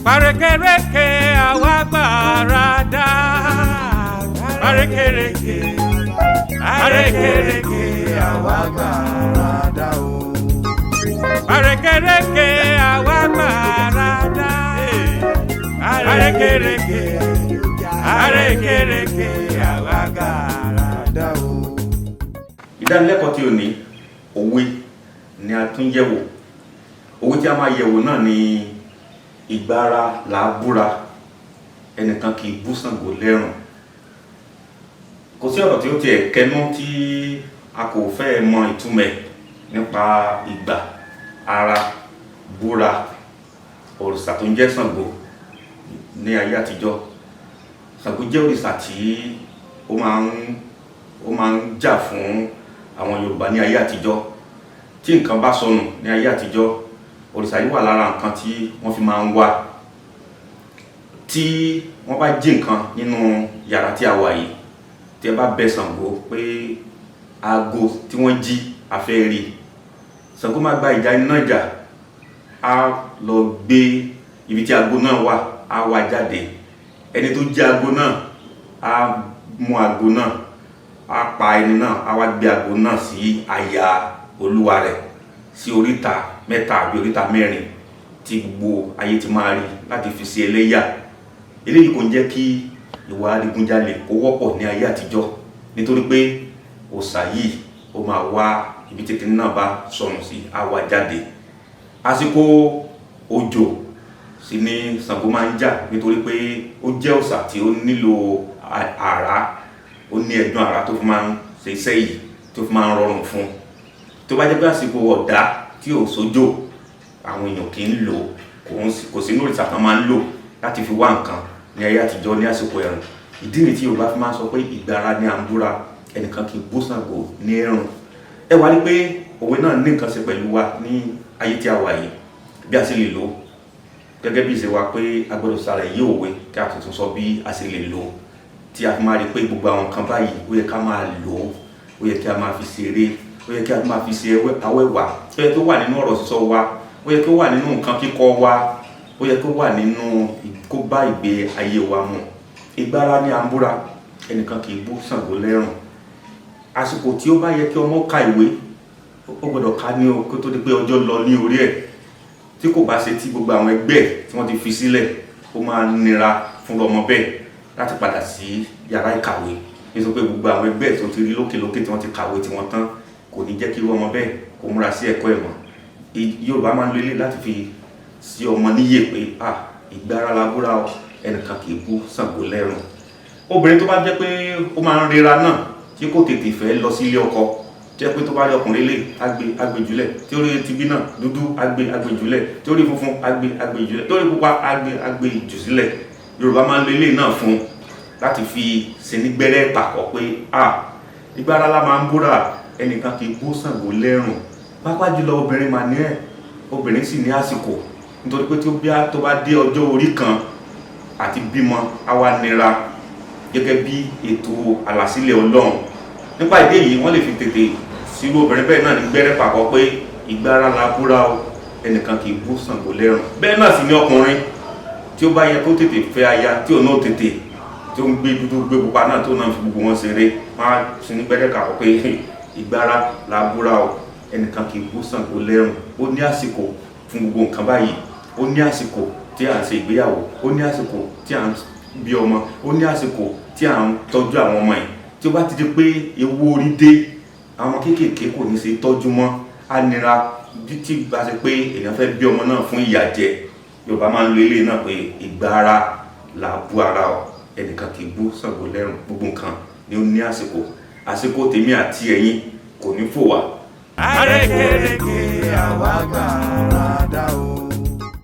Arékèrèké àwa gbàràdà. Arékèrèké, arékèrèké àwa gbàràdà o. Arékèrèké àwa gbàràdà. Arékèrèké, arékèrèké àwa gbàràdà o. Ìdánilẹ́kọ̀ọ́ tí ó ní òwe ni a tún yẹ̀wò. Òwe tí a máa yẹ̀wò náà ni ìgbára làbúra, ẹnìkan kì í bú Ṣàngó lẹ́rùn. Kò sí ọ̀rọ̀ tí ó tiẹ̀ kẹnu tí a kò fẹ́ mọ ìtumọ̀ nípa ìgbà, ara, búra, òrìṣà tó ń jẹ́ Ṣàngó ní ayé àtijọ́. Ṣàngó jẹ́ òrìṣà tí ó máa ń jà fún àwọn Yorùbá ní ayé àtijọ́. Tí nǹkan bá sọnù ní ayé àtijọ́, òrìṣà yìí wà lára nǹkan tí wọ́n fi máa ń wá. Tí wọ́n bá jí nǹkan nínú yàrá tí a wà yìí, tí ẹ bá bẹ Ṣàngó pé aago tí wọ́n jí a fẹ́ rí, Ṣàngó máa gba ìjà iná jà, á lọ gbé ibi tí aago náà wà, á wá jáde. Ẹni tó jí aago náà á mú aago náà, á pa ẹni náà, á wá gbé aago náà sí àyà olúwa rẹ̀, sí oríta mẹ́ta àbí oríta mẹ́rin tí gbogbo ayé ti máa rí láti fi ṣe ẹlẹ́yà. Eléyìí kò ń jẹ́ kí ìwà adigunjalè kó wọ́pọ̀ ní ayé àtijọ́, nítorí pé òòṣà yìí ó máa wá ibi tí kìnìún náà bá sọnù sí, á wá jáde. Àsìkò òjò sì ni Ṣàngó máa ń jà, nítorí pé ó jẹ́ òòṣà tí ó nílò àrá, ó ní ẹ̀dùn àrá tó fi máa ń ṣe iṣẹ́ yìí, tó fi máa ń rọrùn fún un. Tó bá jẹ́ pé àsìkò ọ̀dá tí ò sójò, àwọn èèyàn kì í lò, kò sí ní òrìṣà kan máa ń lò láti fi wá nǹkan ní ayé àtijọ́ ní àsìkò ẹ̀rùn. Ìdí nìyí tí Yorùbá fi máa ń sọ pé ìgbára ni à ń búra, ẹnìkan kì í bú Ṣàngó ní ẹ̀rùn. Ẹ wá rí pé òwe náà ní nǹkan ṣe pẹ̀lú wa ní ayé tí a wà yìí, bí a ṣe lè lò gẹ́gẹ́ bí ìṣe wa pé a gbọ́dọ̀ ṣàlàyé òwe kí a tuntun sọ bí a ṣe lè lò, tí a fi máa rí pé gbogbo àwọn nǹkan báyìí ó yẹ ká máa lò, ó yẹ kí a máa fi ṣeré, ó yẹ kí a máa fi ṣe awẹ́wà, ó yẹ kí ó wà nínú ọ̀rọ̀ sísọ wa, ó yẹ kí ó wà nínú nǹkan kíkọ wa, ó yẹ kí ó wà nínú kó bá ìgbé ayé wa mu. Ìgbára ni à ń búra, ẹnìkan kì í bú Ṣàngó lẹ́rùn. Àsìkò tí ó bá yẹ kí ọmọ ka ìwé, ó gbọ́dọ̀ ka ní o kó tó di pé ọjọ́ lọ ní orí ẹ̀. Tí kò bá ṣe tí gbogbo àwọn ẹgbẹ́ tí wọ́n ti fi sílẹ̀, ó máa nira fún ọmọ bẹ́ẹ̀ láti padà sí yàrá ìkàwé, nítorí pé gbogbo àwọn ẹgbẹ́ tó ti rí lókèlókè tí wọ́n ti kàwé tí wọ́n tán kò ní jẹ́ kí ọmọ bẹ́ẹ̀ kó múra sí ẹ̀kọ́ ẹ̀ mọ́. Yorùbá máa ń lo ilé láti fi sí ọmọ níyè pé ìgbára la búra o, ẹnìkan kì í bú Ṣàngó lẹ́rùn. Obìnrin tó bá jẹ́ pé ó máa ń rera náà, tí kò tètè fẹ́ lọ sí ilé ọkọ, jẹ́ pé tó bá rí ọkùnrin lè agbe jùlẹ̀, tí ó rí tibí náà dúdú agbe jùlẹ̀, tí ó rí funfun agbe jùlẹ̀, tí ó rí pupa agbe jù sílẹ̀. Yorùbá máa ń lo ilé náà fún láti fi ṣe ní gbẹ́rẹ́ pàkọ́ pé ìgbára la máa ń búra, ẹnìkan kì í bú Ṣàngó lẹ́rùn. Pàápàá jùlọ obìnrin mà ní ẹ̀, obìnrin sì ní àsìkò, nítorí pé tó bá dé ọjọ́ orí kan àti bímọ á wá nira gẹ́gẹ́ bí ètò àlàsílẹ̀ Ọlọ́run. Nípa ìdí èyí wọ́n lè fi tètè sírú obìnrin bẹ́ẹ̀ náà ní gbẹ́rẹ́ pàkọ́ pé ìgbára la búra o, ẹnìkan kì í bú Ṣàngó lẹ́rùn. Bẹ́ẹ̀ náà sì ní ọkùnrin tí ó bá yẹ kó tètè fẹ́ aya, tí òun náà tètè tí ó ń gbé dúdú gbé pupa náà tó náà fi gbogbo wọn ṣeré, wọ́n á sì ní gbẹ́rẹ́ pàkọ́ pé ìgbára la búra o, ẹnìkan kì í bú Ṣàngó lẹ́rùn. Ó ní àsìkò fún gbogbo nǹkan báyìí. Ó ní àsìkò tí à ń ṣe ìgbéyàwó, ó ní àsìkò tí à ń bí ọmọ, ó ní àsìkò tí à ń tọ́jú àwọn ọmọ yìí. Tí ó bá ti di pé ewu orí dé, àwọn kéékèèké kò ní ṣe tọ́jú mọ́, á nira bí tí bá ṣe pé èèyàn fẹ́ bí ọmọ náà fún ìyà jẹ. Yorùbá máa ń lo ilé náà pé ìgbára là bú ara o, ẹnìkan kì í bú Ṣàngó lẹ́rùn. Gbogbo nǹkan ni ó ní àsìkò. Àsìkò tèmi àti ẹ̀yin kò ní fò wá. Arékèrèké àwa gbàràdà o.